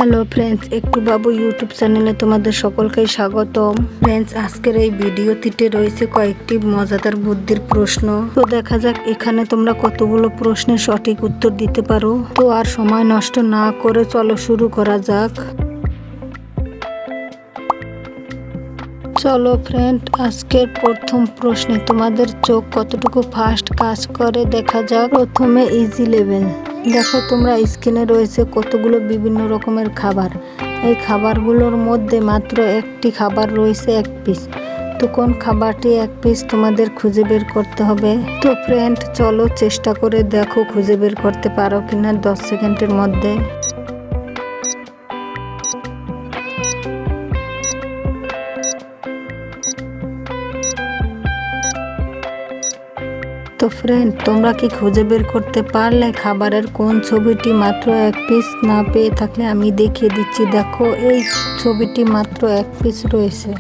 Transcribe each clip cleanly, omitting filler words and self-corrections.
Hello friends, একটু বাবু YouTube চ্যানেলে তোমাদের সকলকে স্বাগতম। ফ্রেন্ডস, আজকের এই ভিডিওটিতে রয়েছে কয়েকটি মজাদার বুদ্ধির প্রশ্ন। তো দেখা যাক এখানে তোমরা কতগুলো প্রশ্নের সঠিক উত্তর দিতে পারো। তো আর সময় নষ্ট না করে চলো শুরু করা যাক। চলো ফ্রেন্ড, আজকের প্রথম প্রশ্নে তোমাদের চোখ কতটুকু ফাস্ট কাজ করে দেখা যাক। প্রথমে ইজি লেভেল। দেখো তোমরা স্ক্রিনে রয়েছে কতগুলো বিভিন্ন রকমের খাবার। এই খাবারগুলোর মধ্যে মাত্র একটি খাবার রয়েছে এক পিস। তো কোন খাবারটি এক পিস তোমাদের খুঁজে বের করতে হবে। তো ফ্রেন্ড চলো চেষ্টা করে দেখো খুঁজে বের করতে পারো কিনা 10 সেকেন্ডের মধ্যে। তো ফ্রেন্ড তোমরা কি খুঁজে বের করতে পারলে খাবারের কোন ছবিটি মাত্র এক পিস? না পেয়ে থাকলে আমি দেখিয়ে দিচ্ছি। দেখো এই ছবিটি মাত্র এক পিস রয়েছে।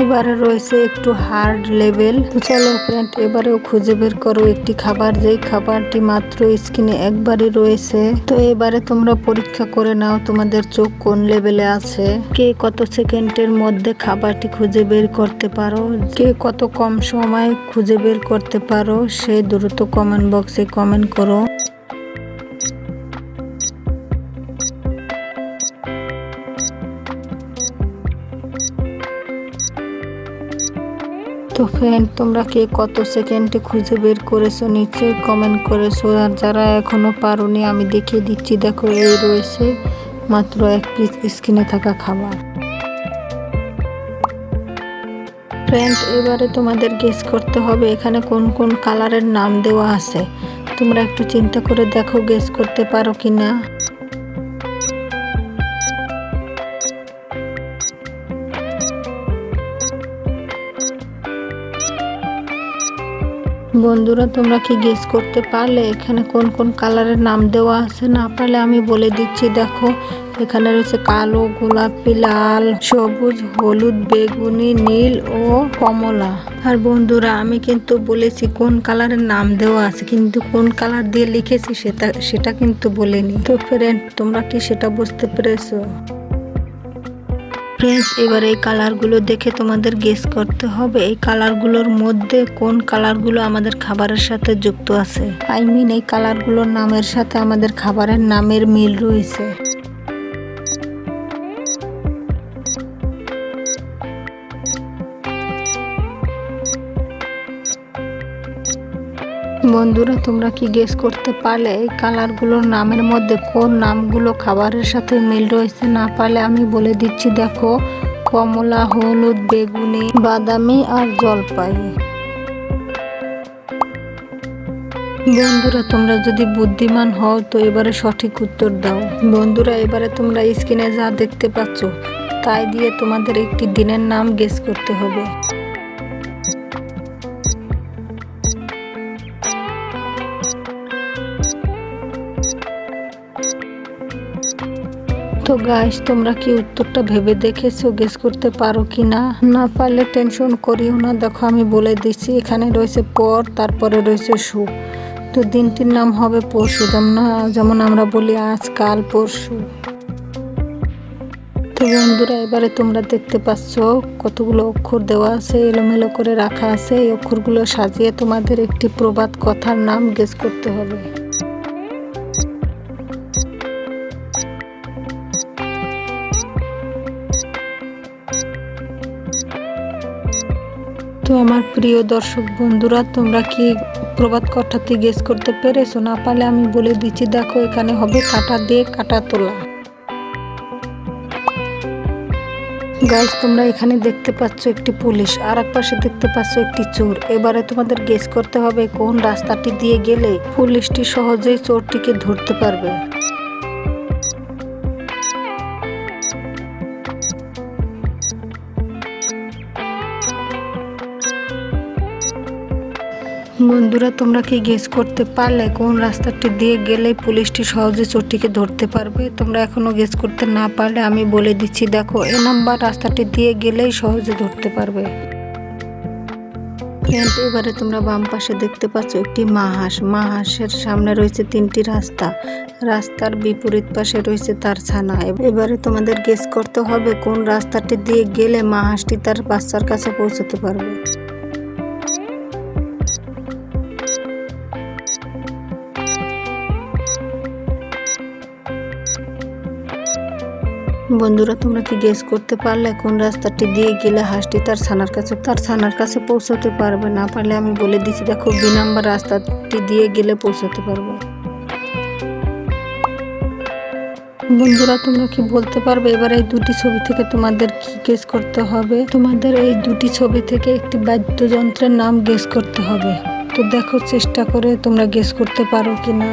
এবারে রয়েছে একটু হার্ড লেভেল। তো চলো ফ্রেন্ড এবারেও খুঁজে বের করো একটি খাবার, যেই খাবারটি মাত্র স্ক্রিনে একবারই রয়েছে। তো এবারে তোমরা পরীক্ষা করে নাও তোমাদের চোখ কোন লেভেলে আছে। কে কত সেকেন্ডের মধ্যে খাবারটি খুঁজে বের করতে পারো, কে কত কম সময় খুঁজে বের করতে পারো, সে দ্রুত কমেন্ট বক্সে কমেন্ট করো। তো ফ্রেন্ড তোমরা কে কত সেকেন্ডে খুঁজে বের করেছো নিচে কমেন্ট করেছো। আর যারা এখনো পারোনি আমি দেখিয়ে দিচ্ছি। দেখো এই রয়েছে মাত্র এক পিস স্ক্রিনে থাকা খাবার। ফ্রেন্ড এবারে তোমাদের গেস করতে হবে এখানে কোন কোন কালারের নাম দেওয়া আছে। তোমরা একটু চিন্তা করে দেখো গেস করতে পারো কিনা। বন্ধুরা তোমরা কি গেস করতে পারলে এখানে কোন কোন কালারের নাম দেওয়া আছে? না পারলে আমি বলে দিচ্ছি। দেখো এখানে রয়েছে কালো, গোলাপি, লাল, সবুজ, হলুদ, বেগুনি, নীল ও কমলা। আর বন্ধুরা আমি কিন্তু বলেছি কোন কালারের নাম দেওয়া আছে, কিন্তু কোন কালার দিয়ে লিখেছি সেটা কিন্তু বলিনি। তো ফ্রেন্ড তোমরা কি সেটা বুঝতে পেরেছো? ফ্রেন্ডস এবার এই কালারগুলো দেখে তোমাদের গেস করতে হবে এই কালারগুলোর মধ্যে কোন কালারগুলো আমাদের খাবারের সাথে যুক্ত আছে। এই কালারগুলোর নামের সাথে আমাদের খাবারের নামের মিল রয়েছে। বন্ধুরা তোমরা কি গেস করতে পারলে এই কালারগুলোর নামের মধ্যে কোন নামগুলো খাবারের সাথে মিল রয়েছে? না পারলে আমি বলে দিচ্ছি। দেখো কমলা, হলুদ, বেগুনি, বাদামি আর জলপাই। বন্ধুরা তোমরা যদি বুদ্ধিমান হও তো এবারে সঠিক উত্তর দাও। বন্ধুরা এবারে তোমরা স্ক্রিনে যা দেখতে পাচ্ছ তাই দিয়ে তোমাদের একটি দিনের নাম গেস করতে হবে। তো গাইস তোমরা কি উত্তরটা ভেবে দেখেছো গেস করতে পারো কিনা? না পারলে টেনশন করিও না। দেখো আমি বলে দিচ্ছি এখানে রয়েছে পর, তারপরে রয়েছে সু। তো দিনটির নাম হবে পরশু, যেমন আমরা বলি আজ, কাল, পরশু। তো বন্ধুরা এবারে তোমরা দেখতে পাচ্ছ কতগুলো অক্ষর দেওয়া আছে, এলোমেলো করে রাখা আছে। এই অক্ষরগুলো সাজিয়ে তোমাদের একটি প্রবাদ কথার নাম গেস করতে হবে। তো আমার প্রিয় দর্শক বন্ধুরা তোমরা কি প্রবাদ কথাটি গেস করতে পেরেছো? না পারলে আমি বলে দিচ্ছি। দেখো এখানে হবে কাঁটা দিয়ে কাঁটা তোলা। গাইস তোমরা এখানে দেখতে পাচ্ছ একটি পুলিশ, আর এক পাশে দেখতে পাচ্ছ একটি চোর। এবারে তোমাদের গেস করতে হবে কোন রাস্তাটি দিয়ে গেলে পুলিশটি সহজেই চোরটিকে ধরতে পারবে। বন্ধুরা তোমরা কি গেস করতে পারলে কোন রাস্তাটি দিয়ে গেলে পুলিশটি সহজে চোরটিকে ধরতে পারবে? তোমরা এখনো গেস করতে না পারলে আমি বলে দিচ্ছি। দেখো এ নাম্বার রাস্তাটি দিয়ে গেলেই সহজে ধরতে পারবে। ফ্রেন্ড, এবারে তোমরা বাম পাশে দেখতে পাচ্ছ একটি মা হাঁস। মা হাঁসের সামনে রয়েছে তিনটি রাস্তা, রাস্তার বিপরীত পাশে রয়েছে তার ছানা। এবারে তোমাদের গেস করতে হবে কোন রাস্তাটি দিয়ে গেলে মা হাঁসটি তার বাচ্চার কাছে পৌঁছতে পারবে। বন্ধুরা, তোমরা কি গেস করতে পারলে কোন রাস্তাটি দিয়ে গেলে হাঁসটি তার ছানার কাছে পৌঁছতে পারবে? না পারলে আমি বলে দিচ্ছি, দেখো 2 নাম্বার রাস্তাটি দিয়ে গেলে পৌঁছতে পারবে। বন্ধুরা, তোমরা কি বলতে পারবে এবার এই দুটি ছবি থেকে তোমাদের কি গেস করতে হবে? তোমাদের এই দুটি ছবি থেকে একটি বাদ্যযন্ত্রের নাম গেস করতে হবে। তো দেখো চেষ্টা করে তোমরা গেস করতে পারো কিনা।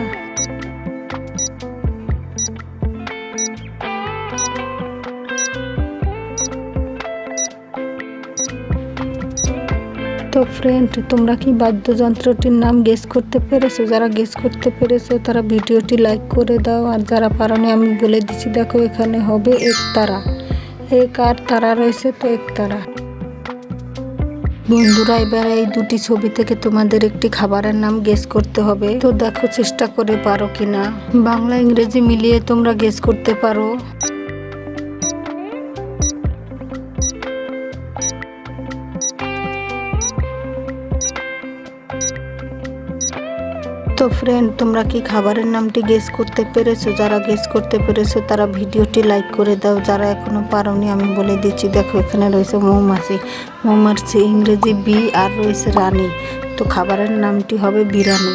তো ফ্রেন্ড, তোমরা কি বাদ্যযন্ত্রটির নাম গেস করতে পেরেছো? যারা গেস করতে পেরেছো তারা ভিডিওটি লাইক করে দাও, আর যারা পারোনি আমি বলে দিচ্ছি, দেখো এখানে হবে একতারা। এক আর তারা রয়েছে, তো একতারা। বন্ধুরা, এবার এই দুটি ছবি থেকে তোমাদের একটি খাবারের নাম গেস করতে হবে। তো দেখো চেষ্টা করে পারো কিনা। বাংলা ইংরেজি মিলিয়ে তোমরা গেস করতে পারো। তো ফ্রেন্ড, তোমরা কি খাবারের নামটি গেস করতে পেরেছো? যারা গেস করতে পেরেছো তারা ভিডিওটি লাইক করে দাও। যারা এখনো পারোনি আমি বলে দিচ্ছি, দেখো এখানে রয়েছে মৌমাছি। মৌমাছি ইংরেজি বি, আর রয়েছে রানী। তো খাবারের নামটি হবে বিরিয়ানি।